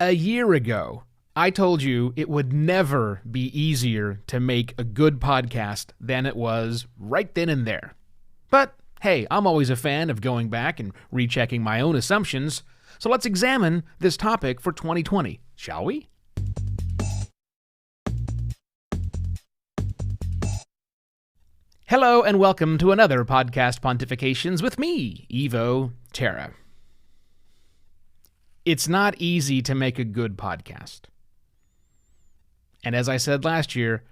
A year ago, I told you it would never be easier to make a good podcast than it was right then and there. But hey, I'm always a fan of going back and rechecking my own assumptions, so let's examine this topic for 2020, shall we? Hello and welcome to another Podcast Pontifications with me, Evo Terra. It's not easy to make a good podcast. And as I said last year,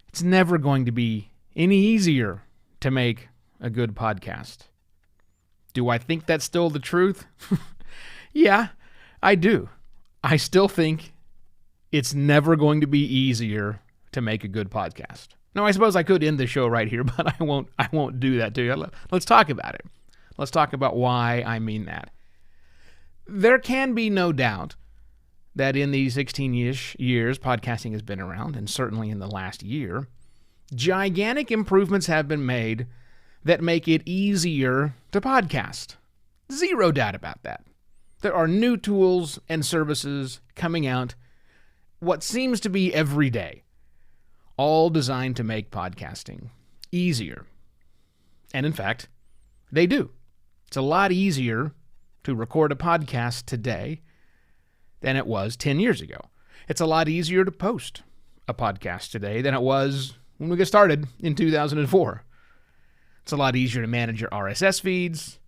it's never going to be any easier to make a good podcast. Do I think that's still the truth? Yeah, I do. I still think it's never going to be easier to make a good podcast. Now, I suppose I could end the show right here, but I won't do that to you. Let's talk about it. Let's talk about why I mean that. There can be no doubt that in these 16-ish years podcasting has been around, and certainly in the last year, gigantic improvements have been made that make it easier to podcast. Zero doubt about that. There are new tools and services coming out, what seems to be every day, all designed to make podcasting easier. And in fact, they do. It's a lot easier to record a podcast today than it was 10 years ago. It's a lot easier to post a podcast today than it was when we got started in 2004. It's a lot easier to manage your RSS feeds.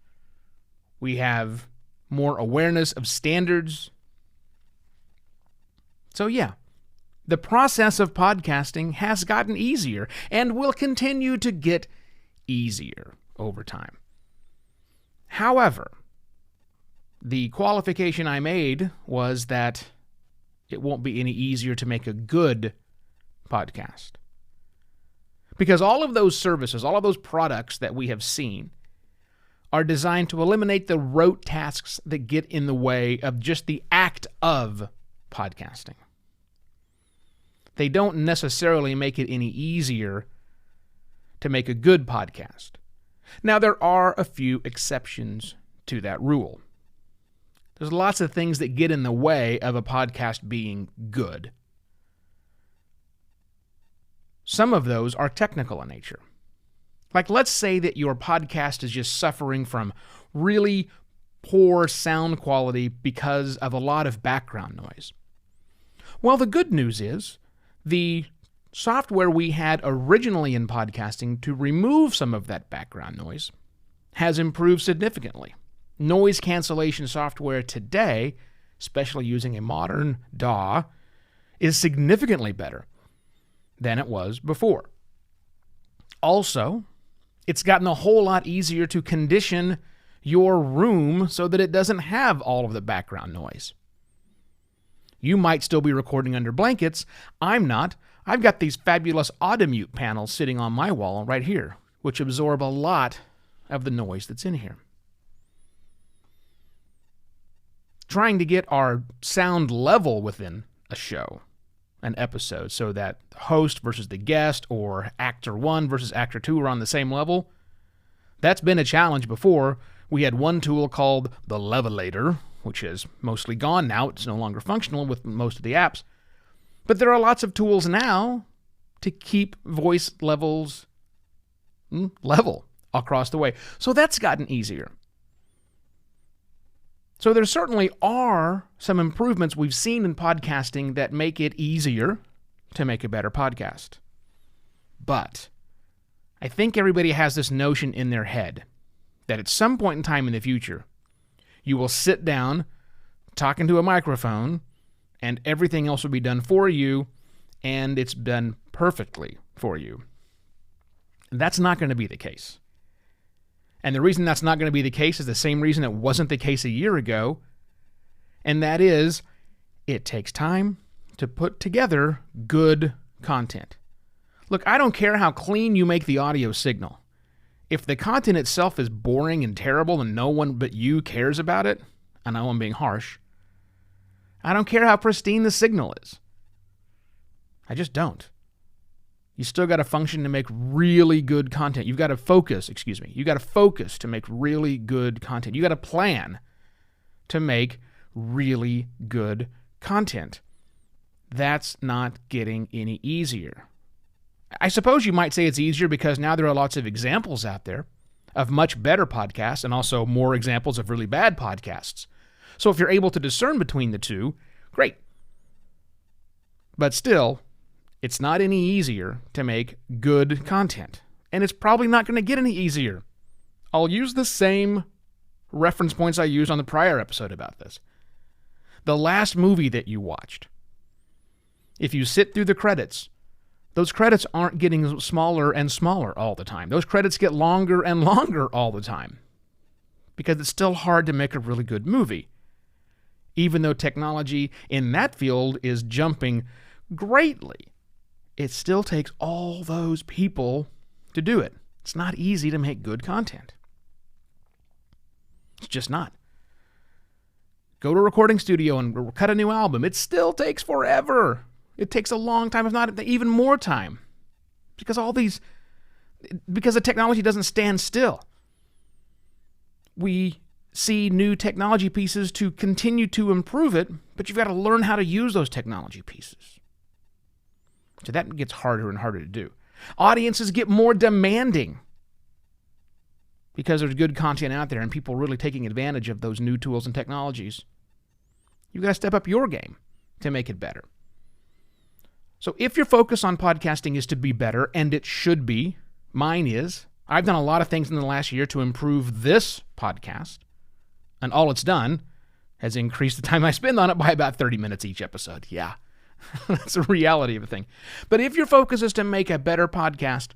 We have more awareness of standards. So yeah, the process of podcasting has gotten easier and will continue to get easier over time. However, the qualification I made was that it won't be any easier to make a good podcast. Because all of those services, all of those products that we have seen are designed to eliminate the rote tasks that get in the way of just the act of podcasting. They don't necessarily make it any easier to make a good podcast. Now, there are a few exceptions to that rule. There's lots of things that get in the way of a podcast being good. Some of those are technical in nature. Like, let's say that your podcast is just suffering from really poor sound quality because of a lot of background noise. Well, the good news is the software we had originally in podcasting to remove some of that background noise has improved significantly. Noise cancellation software today, especially using a modern DAW, is significantly better than it was before. Also, it's gotten a whole lot easier to condition your room so that it doesn't have all of the background noise. You might still be recording under blankets. I'm not. I've got these fabulous auto-mute panels sitting on my wall right here, which absorb a lot of the noise that's in here. Trying to get our sound level within a show, an episode, so that the host versus the guest or actor 1 versus actor 2 are on the same level, that's been a challenge before. We had one tool called the Levelator, which is mostly gone now. It's no longer functional with most of the apps. But there are lots of tools now to keep voice levels level across the way. So that's gotten easier. So there certainly are some improvements we've seen in podcasting that make it easier to make a better podcast. But I think everybody has this notion in their head that at some point in time in the future, you will sit down talking to a microphone and everything else will be done for you, and it's done perfectly for you. That's not going to be the case. And the reason that's not going to be the case is the same reason it wasn't the case a year ago, and that is it takes time to put together good content. Look, I don't care how clean you make the audio signal. If the content itself is boring and terrible and no one but you cares about it, I know I'm being harsh, I don't care how pristine the signal is. I just don't. You still got to function to make really good content. You've got to focus, You got to focus to make really good content. You got to plan to make really good content, that's not getting any easier. I suppose you might say it's easier because now there are lots of examples out there of much better podcasts and also more examples of really bad podcasts. So if you're able to discern between the two, great. But still, it's not any easier to make good content. And it's probably not going to get any easier. I'll use the same reference points I used on the prior episode about this. The last movie that you watched, if you sit through the credits, those credits aren't getting smaller and smaller all the time. Those credits get longer and longer all the time because it's still hard to make a really good movie. Even though technology in that field is jumping greatly, it still takes all those people to do it. It's not easy to make good content. It's just not. Go to a recording studio and cut a new album. It still takes forever. It takes a long time, if not even more time. Because the technology doesn't stand still. We see new technology pieces to continue to improve it, but you've got to learn how to use those technology pieces. So that gets harder and harder to do. Audiences get more demanding because there's good content out there and people really taking advantage of those new tools and technologies. You've got to step up your game to make it better. So if your focus on podcasting is to be better, and it should be, mine is, I've done a lot of things in the last year to improve this podcast, and all it's done has increased the time I spend on it by about 30 minutes each episode. Yeah, that's the reality of the thing. But if your focus is to make a better podcast,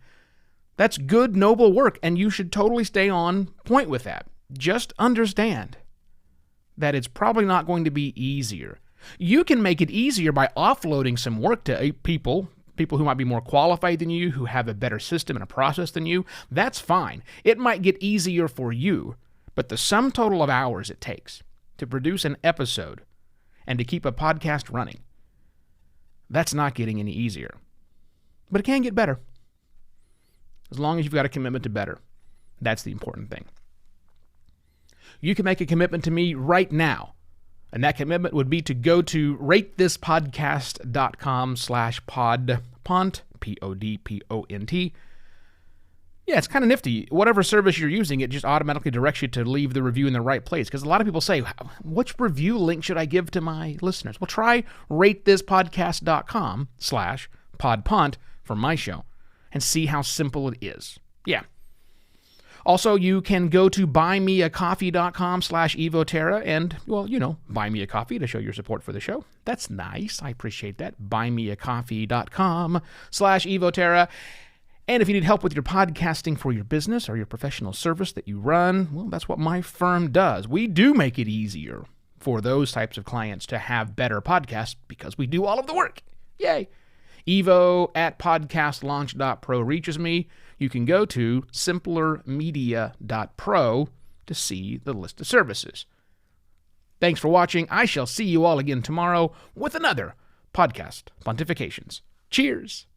that's good, noble work, and you should totally stay on point with that. Just understand that it's probably not going to be easier. You can make it easier by offloading some work to people who might be more qualified than you, who have a better system and a process than you. That's fine. It might get easier for you, but the sum total of hours it takes to produce an episode and to keep a podcast running, that's not getting any easier. But it can get better. As long as you've got a commitment to better. That's the important thing. You can make a commitment to me right now. And that commitment would be to go to ratethispodcast.com/podpont, Podpont. Yeah, it's kind of nifty. Whatever service you're using, it just automatically directs you to leave the review in the right place. Because a lot of people say, which review link should I give to my listeners? Well, try ratethispodcast.com/podpont for my show and see how simple it is. Yeah. Also, you can go to buymeacoffee.com/evoterra and, buy me a coffee to show your support for the show. That's nice. I appreciate that. Buymeacoffee.com/evoterra. And if you need help with your podcasting for your business or your professional service that you run, well, that's what my firm does. We do make it easier for those types of clients to have better podcasts because we do all of the work. Yay. Evo@podcastlaunch.pro reaches me. You can go to simplermedia.pro to see the list of services. Thanks for watching. I shall see you all again tomorrow with another Podcast Pontifications. Cheers.